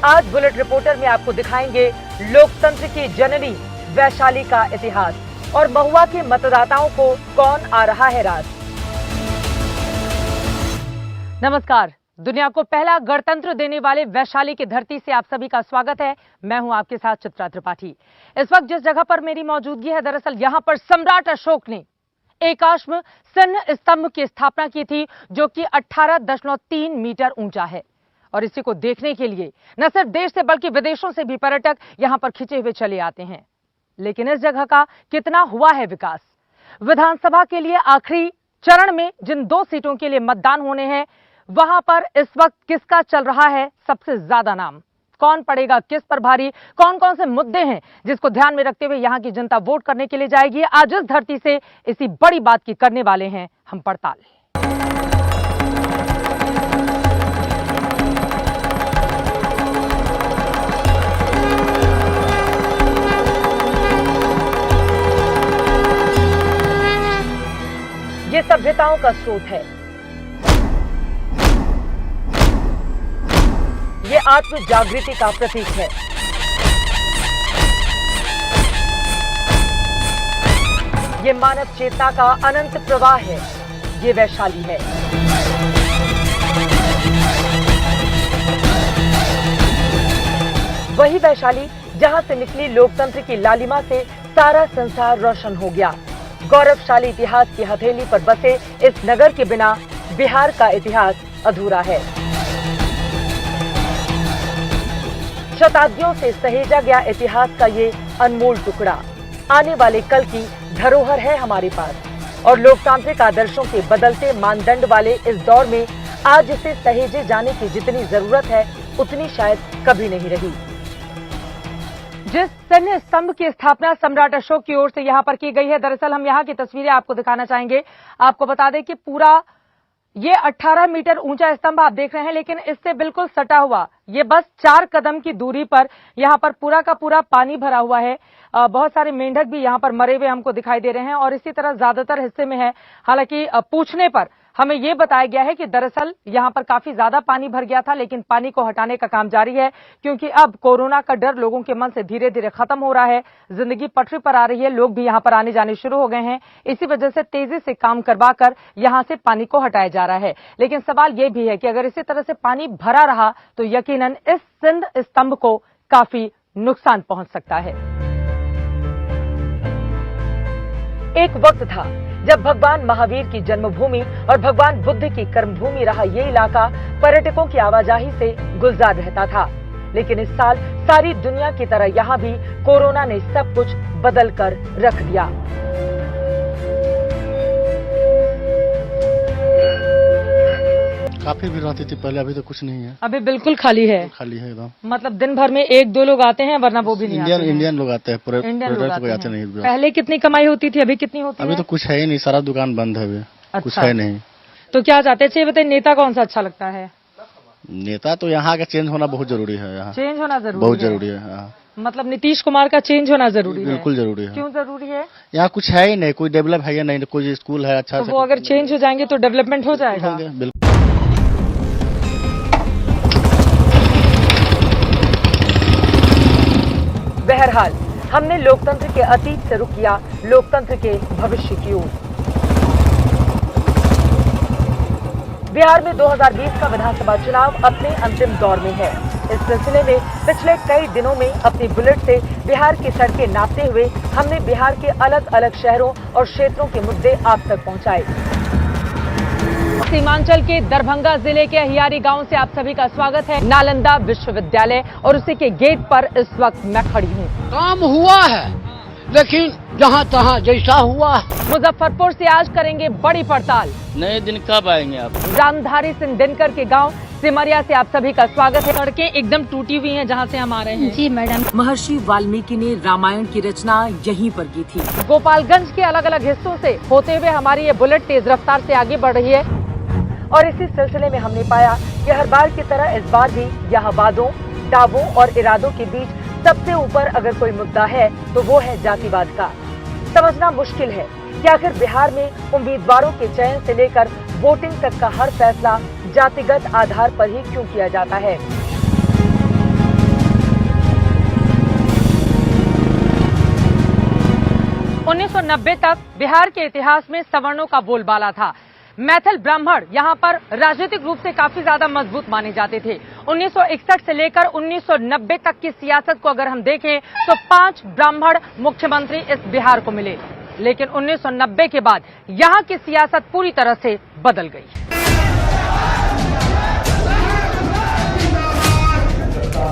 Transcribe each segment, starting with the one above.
आज bullet reporter में आपको दिखाएंगे लोकतंत्र की जननी वैशाली का इतिहास और महुआ के मतदाताओं को कौन आ रहा है राज। नमस्कार, दुनिया को पहला गणतंत्र देने वाले वैशाली की धरती से आप सभी का स्वागत है। मैं हूं आपके साथ चित्रा त्रिपाठी। इस वक्त जिस जगह पर मेरी मौजूदगी है, दरअसल यहां पर सम्राट अशोक ने एकाश्म सैन्य स्तंभ की स्थापना की थी, जो कि 18.3 मीटर ऊंचा है। और इसी को देखने के लिए न सिर्फ देश से बल्कि विदेशों से भी पर्यटक यहां पर खिंचे हुए चले आते हैं। लेकिन इस जगह का कितना हुआ है विकास? विधानसभा के लिए आखिरी चरण में जिन 2 सीटों के लिए मतदान होने हैं, वहां पर इस वक्त किसका चल रहा है सबसे ज्यादा नाम? कौन पड़ेगा किस पर भारी? कौन कौन से मुद्दे हैं जिसको ध्यान में रखते हुए यहां की जनता वोट करने के लिए जाएगी? आज इस धरती से इसी बड़ी बात की करने वाले हैं हम पड़ताल। ये सभ्यताओं का स्रोत है, ये आत्म जागृति का प्रतीक है, ये मानव चेतना का अनंत प्रवाह है, ये वैशाली है। वही वैशाली जहां से निकली लोकतंत्र की लालिमा से सारा संसार रोशन हो गया। गौरवशाली इतिहास की हथेली पर बसे इस नगर के बिना बिहार का इतिहास अधूरा है। शताब्दियों से सहेजा गया इतिहास का ये अनमोल टुकड़ा आने वाले कल की धरोहर है हमारे पास। और लोकतांत्रिक आदर्शों के बदलते मानदंड वाले इस दौर में आज इसे सहेजे जाने की जितनी जरूरत है, उतनी शायद कभी नहीं रही। जिस सैन्य स्तंभ की स्थापना सम्राट अशोक की ओर से यहां पर की गई है, दरअसल हम यहां की तस्वीरें आपको दिखाना चाहेंगे। आपको बता दें कि पूरा ये 18 मीटर ऊंचा स्तंभ आप देख रहे हैं, लेकिन इससे बिल्कुल सटा हुआ ये बस 4 कदम की दूरी पर यहां पर पूरा का पूरा पानी भरा हुआ है। बहुत सारे मेंढक भी यहां पर मरे हुए हमको दिखाई दे रहे हैं और इसी तरह ज्यादातर हिस्से में है। हालांकि पूछने पर हमें यह बताया गया है कि दरअसल यहां पर काफी ज्यादा पानी भर गया था, लेकिन पानी को हटाने का काम जारी है, क्योंकि अब कोरोना का डर लोगों के मन से धीरे धीरे खत्म हो रहा है। जिंदगी पटरी पर आ रही है, लोग भी यहां पर आने जाने शुरू हो गए हैं। इसी वजह से तेजी से काम करवाकर यहां से पानी को हटाया जा रहा है। लेकिन सवाल यह भी है कि अगर इसी तरह से पानी भरा रहा तो यकीनन इस सैन्य स्तंभ को काफी नुकसान पहुंच सकता है। एक वक्त था जब भगवान महावीर की जन्मभूमि और भगवान बुद्ध की कर्मभूमि रहा ये इलाका पर्यटकों की आवाजाही से गुलजार रहता था। लेकिन इस साल सारी दुनिया की तरह यहां भी कोरोना ने सब कुछ बदल कर रख दिया। काफी भीड़ रहती थी पहले, अभी तो कुछ नहीं है। अभी बिल्कुल खाली है। खाली है एकदम। मतलब दिन भर में 1-2 लोग आते हैं, वरना वो भी नहीं आते हैं। इंडियन लोग आते हैं, इंडियन लोग आते नहीं। पहले कितनी कमाई होती थी, अभी कितनी होती है? अभी तो कुछ है ही नहीं, सारा दुकान बंद है अभी। अच्छा। कुछ है नहीं। तो क्या चाहते हैं, बताइए, नेता कौन सा अच्छा लगता है? नेता तो यहाँ का चेंज होना बहुत जरूरी है। यहाँ चेंज होना जरूरी बहुत जरूरी है। मतलब नीतीश कुमार का चेंज होना जरूरी है? बिल्कुल जरूरी है। क्यों जरूरी है? यहाँ कुछ है ही नहीं, कोई डेवलप है या नहीं, कोई स्कूल है अच्छा। तो वो अगर चेंज हो जाएंगे तो डेवलपमेंट हो जाएगा। बिल्कुल। बहरहाल हमने लोकतंत्र के अतीत से रुख किया लोकतंत्र के भविष्य की ओर। बिहार में 2020 का विधानसभा चुनाव अपने अंतिम दौर में है। इस सिलसिले में पिछले कई दिनों में अपनी बुलेट से बिहार की सड़कें नापते हुए हमने बिहार के अलग अलग शहरों और क्षेत्रों के मुद्दे आप तक पहुंचाए। सीमांचल के दरभंगा जिले के हियारी गांव से आप सभी का स्वागत है। नालंदा विश्वविद्यालय और उसी के गेट पर इस वक्त मैं खड़ी हूँ। काम हुआ है, लेकिन जहाँ तहाँ जैसा हुआ। मुजफ्फरपुर से आज करेंगे बड़ी पड़ताल। नए दिन कब आएंगे आप? रामधारी सिंह दिनकर के गांव सिमरिया से आप सभी का स्वागत है। सड़कें एकदम टूटी हुई हैं जहां से हम आ रहे हैं। जी मैडम। महर्षि वाल्मीकि ने रामायण की रचना यहीं पर की थी। गोपालगंज के अलग अलग हिस्सों से होते हुए हमारी ये बुलेट तेज रफ्तार से आगे बढ़ रही है और इसी सिलसिले में हमने पाया कि हर बार की तरह इस बार भी यहाँ वादों, दावों और इरादों के बीच सबसे ऊपर अगर कोई मुद्दा है तो वो है जातिवाद का। समझना मुश्किल है कि आखिर बिहार में उम्मीदवारों के चयन से लेकर वोटिंग तक का हर फैसला जातिगत आधार पर ही क्यों किया जाता है। 1990 तक बिहार के इतिहास में सवर्णों का बोलबाला था। मैथिल ब्राह्मण यहाँ पर राजनीतिक रूप से काफी ज्यादा मजबूत माने जाते थे। 1961 से लेकर 1990 तक की सियासत को अगर हम देखें तो 5 ब्राह्मण मुख्यमंत्री इस बिहार को मिले, लेकिन 1990 के बाद यहाँ की सियासत पूरी तरह से बदल गई।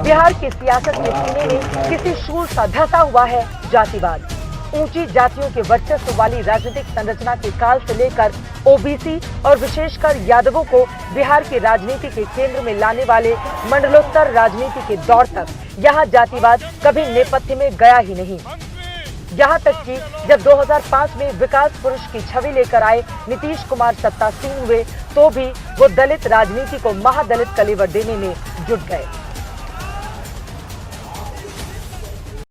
बिहार की सियासत के सीने में किसी शूल सा धंसा हुआ है जातिवाद। ऊंची जातियों के वर्चस्व वाली राजनीतिक संरचना के काल से लेकर ओबीसी और विशेषकर यादवों को बिहार की राजनीति के केंद्र में लाने वाले मंडलोत्तर राजनीति के दौर तक यहाँ जातिवाद कभी नेपथ्य में गया ही नहीं। यहाँ तक कि जब 2005 में विकास पुरुष की छवि लेकर आए नीतीश कुमार सत्तासीन हुए तो भी वो दलित राजनीति को महादलित कलेवर देने में जुट गए।